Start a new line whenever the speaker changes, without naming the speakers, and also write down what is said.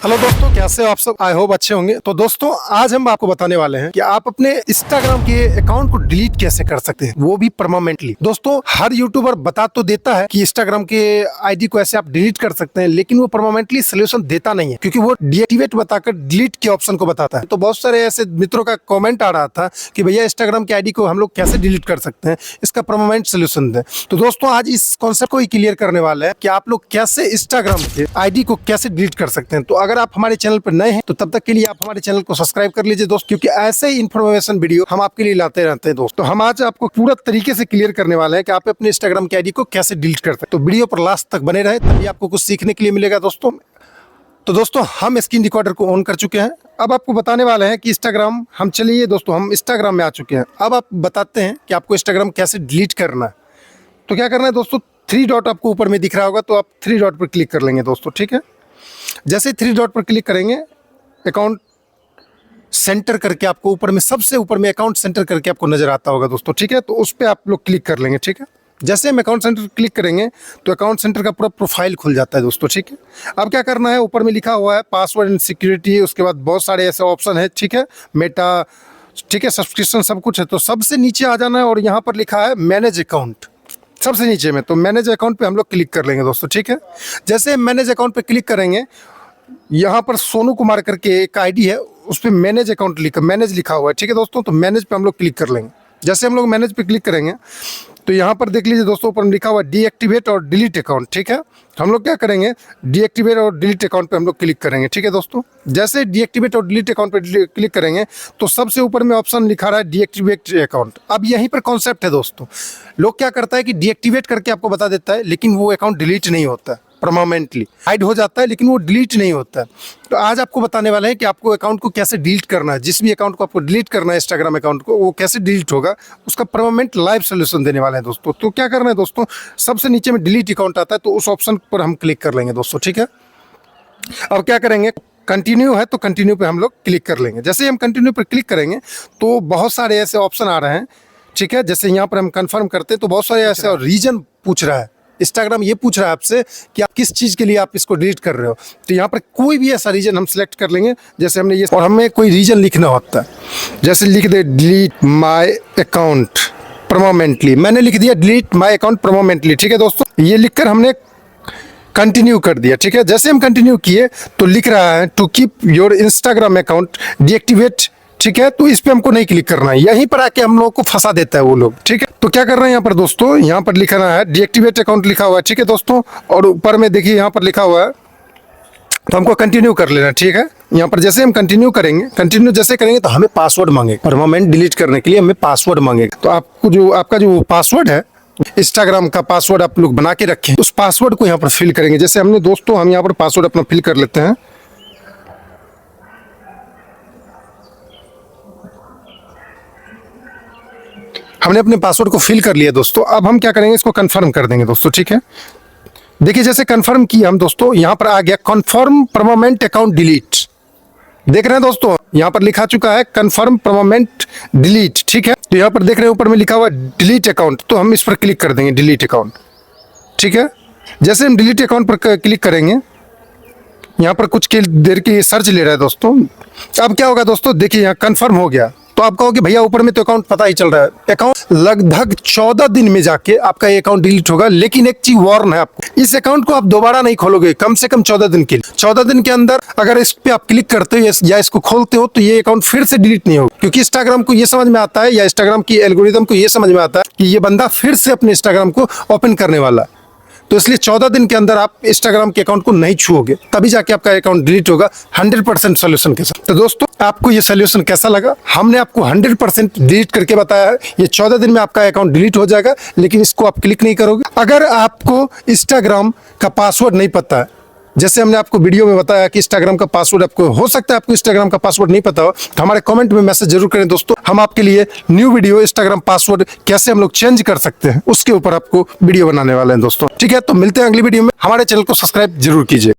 Hello दोस्तों, कैसे हो आप सब? आई होप अच्छे होंगे। तो दोस्तों आज हम आपको बताने वाले हैं कि आप अपने इंस्टाग्राम के अकाउंट को डिलीट कैसे कर सकते हैं, वो भी परमानेंटली। दोस्तों हर यूट्यूबर बता तो देता है कि इंस्टाग्राम के आईडी को ऐसे आप डिलीट कर सकते हैं, लेकिन वो परमानेंटली सोल्यूशन देता नहीं है, क्योंकि वो डीएक्टिवेट बताकर डिलीट के ऑप्शन को बताता है। तो बहुत सारे ऐसे मित्रों का कॉमेंट आ रहा था कि भैया इंस्टाग्राम के आईडी को हम लोग कैसे डिलीट कर सकते हैं, इसका परमानेंट सोल्यूशन दें। तो दोस्तों आज इस कॉन्सेप्ट को ही क्लियर करने वाले हैं कि आप लोग कैसे इंस्टाग्राम के आईडी को कैसे डिलीट कर सकते हैं। तो अगर आप हमारे चैनल पर नए हैं तो तब तक के लिए आप हमारे चैनल को सब्सक्राइब कर लीजिए दोस्त, क्योंकि ऐसे ही इन्फॉर्मेशन वीडियो हम आपके लिए लाते रहते हैं दोस्तों। हम आज आपको पूरा तरीके से क्लियर करने वाले हैं कि आप अपने इंस्टाग्राम की आईडी को कैसे डिलीट कर सकते हैं। तो वीडियो पर लास्ट तक बने रहे, तभी आपको कुछ सीखने के लिए मिलेगा दोस्तों। तो दोस्तों हम स्क्रीन रिकॉर्डर को ऑन कर चुके हैं। अब आपको बताने वाले हैं कि इंस्टाग्राम हम चलिए दोस्तों हम इंस्टाग्राम में आ चुके हैं। अब आप बताते हैं कि आपको इंस्टाग्राम कैसे डिलीट करना है। तो क्या करना है दोस्तों, 3 डॉट आपको ऊपर में दिख रहा होगा, तो आप 3 डॉट पर क्लिक कर लेंगे दोस्तों। ठीक है, जैसे 3 डॉट पर क्लिक करेंगे अकाउंट सेंटर करके आपको ऊपर में सबसे ऊपर में अकाउंट सेंटर करके आपको नजर आता होगा दोस्तों। ठीक है, तो उस पर आप लोग क्लिक कर लेंगे। ठीक है, जैसे हम अकाउंट सेंटर क्लिक करेंगे तो अकाउंट सेंटर का पूरा प्रोफाइल खुल जाता है दोस्तों। ठीक है, अब क्या करना है, ऊपर में लिखा हुआ है पासवर्ड एंड सिक्योरिटी, उसके बाद बहुत सारे ऐसे ऑप्शन है। ठीक है, मेटा, ठीक है, सब्सक्रिप्शन सब कुछ है। तो सबसे नीचे आ जाना है और यहाँ पर लिखा है मैनेज अकाउंट सबसे नीचे में। तो मैनेज अकाउंट पे हम लोग क्लिक कर लेंगे दोस्तों। ठीक है, जैसे मैनेज अकाउंट पे क्लिक करेंगे, यहाँ पर सोनू कुमार करके एक आईडी है, उस पर मैनेज अकाउंट मैनेज लिखा हुआ है। ठीक है दोस्तों, तो मैनेज पे हम लोग क्लिक कर लेंगे। जैसे हम लोग मैनेज पे क्लिक करेंगे तो यहाँ पर देख लीजिए दोस्तों, ऊपर लिखा हुआ है डीएक्टिवेट और डिलीट अकाउंट। ठीक है, हम लोग क्या करेंगे, डीएक्टिवेट और डिलीट अकाउंट पे हम लोग क्लिक करेंगे। ठीक है दोस्तों, जैसे डीएक्टिवेट और डिलीट अकाउंट पे क्लिक करेंगे तो सबसे ऊपर में ऑप्शन लिखा रहा है डीएक्टिवेट अकाउंट। अब यहीं पर कॉन्सेप्ट है दोस्तों, लोग क्या करता है कि डीएक्टिवेट करके आपको बता देता है, लेकिन वो अकाउंट डिलीट नहीं होता है, परमानेंटली हाइड हो जाता है, लेकिन वो डिलीट नहीं होता है। तो आज आपको बताने वाले हैं कि आपको अकाउंट को कैसे डिलीट करना है। जिस भी अकाउंट को आपको डिलीट करना है इंस्टाग्राम अकाउंट को, वो कैसे डिलीट होगा, उसका परमानेंट लाइव सोल्यूशन देने वाले हैं दोस्तों। तो क्या करना है दोस्तों, सबसे नीचे में डिलीट अकाउंट आता है, तो उस ऑप्शन पर हम क्लिक कर लेंगे दोस्तों। ठीक है, अब क्या करेंगे, कंटिन्यू है तो कंटिन्यू पे हम लोग क्लिक कर लेंगे। जैसे ही हम कंटिन्यू पर क्लिक करेंगे तो बहुत सारे ऐसे ऑप्शन आ रहे हैं। ठीक है, जैसे यहाँ पर हम कंफर्म करते हैं तो बहुत सारे ऐसे रीजन पूछ रहा है, इंस्टाग्राम ये पूछ रहा है आपसे कि आप किस चीज़ के लिए आप इसको डिलीट कर रहे हो। तो यहाँ पर कोई भी ऐसा रीजन हम सिलेक्ट कर लेंगे, जैसे हमने ये, और हमें कोई रीजन लिखना होता है। जैसे लिख दे डिलीट माय अकाउंट परमानेंटली, मैंने लिख दिया डिलीट माय अकाउंट परमानेंटली। ठीक है दोस्तों, ये लिखकर हमने कंटिन्यू कर दिया। ठीक है, जैसे हम कंटिन्यू किए तो लिख रहा है to keep your Instagram account deactivate. ठीक है, तो इस पे हमको नहीं क्लिक करना है, यहीं पर आके हम लोगों को फंसा देता है वो लोग। ठीक है, तो क्या कर रहे हैं यहाँ पर दोस्तों, यहाँ पर लिखना है डीएक्टिवेट अकाउंट लिखा हुआ है। ठीक है दोस्तों, और ऊपर में देखिए यहाँ पर लिखा हुआ है, तो हमको कंटिन्यू कर लेना। ठीक है, यहाँ पर जैसे हम कंटिन्यू करेंगे, कंटिन्यू जैसे करेंगे तो हमें पासवर्ड मांगेगा, परमानेंट डिलीट करने के लिए हमें पासवर्ड मांगेगा। तो आपको जो आपका जो पासवर्ड है, इंस्टाग्राम का पासवर्ड आप लोग बना के रखें, उस पासवर्ड को यहाँ पर फिल करेंगे। जैसे हमने दोस्तों, हम यहाँ पर पासवर्ड अपना फिल कर लेते हैं। हमने अपने पासवर्ड को फिल कर लिया दोस्तों। अब हम क्या करेंगे, इसको कंफर्म कर देंगे दोस्तों। ठीक है, देखिए जैसे कंफर्म किया हम दोस्तों, यहाँ पर आ गया कंफर्म परमानेंट अकाउंट डिलीट। देख रहे हैं दोस्तों, यहाँ पर लिखा चुका है कंफर्म परमानेंट डिलीट। ठीक है, तो यहाँ पर देख रहे हैं ऊपर में लिखा हुआ डिलीट अकाउंट, तो हम इस पर क्लिक कर देंगे डिलीट अकाउंट। ठीक है, जैसे हम डिलीट अकाउंट पर क्लिक करेंगे, यहाँ पर कुछ देर की सर्च ले रहा है दोस्तों। अब क्या होगा दोस्तों, देखिए यहाँ कंफर्म हो गया। तो आप कहोगे भैया ऊपर में तो अकाउंट पता ही चल रहा है, अकाउंट लगभग 14 दिन में जाके आपका ये अकाउंट डिलीट होगा। लेकिन एक चीज वार्न है आपको, इस अकाउंट को आप दोबारा नहीं खोलोगे कम से कम 14 दिन के लिए। 14 दिन के अंदर अगर इस पे आप क्लिक करते हो या इसको खोलते हो तो ये अकाउंट फिर से डिलीट नहीं होगा, क्योंकि इंस्टाग्राम को ये समझ में आता है, या इंस्टाग्राम की एल्गोरिदम को ये समझ में आता है कि ये बंदा फिर से अपने इंस्टाग्राम को ओपन करने वाला है। तो इसलिए 14 दिन के अंदर आप इंस्टाग्राम के अकाउंट को नहीं छुओगे, तभी जाके आपका अकाउंट डिलीट होगा 100% सोल्यूशन के साथ। तो दोस्तों आपको ये सोल्यूशन कैसा लगा, हमने आपको 100% डिलीट करके बताया है। ये 14 दिन में आपका अकाउंट डिलीट हो जाएगा, लेकिन इसको आप क्लिक नहीं करोगे। अगर आपको इंस्टाग्राम का पासवर्ड नहीं पता है, जैसे हमने आपको वीडियो में बताया कि इंस्टाग्राम का पासवर्ड आपको, हो सकता है आपको इंस्टाग्राम का पासवर्ड नहीं पता हो, तो हमारे कमेंट में मैसेज जरूर करें दोस्तों। हम आपके लिए न्यू वीडियो इंस्टाग्राम पासवर्ड कैसे हम लोग चेंज कर सकते हैं उसके ऊपर आपको वीडियो बनाने वाले हैं दोस्तों। ठीक है, तो मिलते हैं अगली वीडियो में। हमारे चैनल को सब्सक्राइब जरूर कीजिए।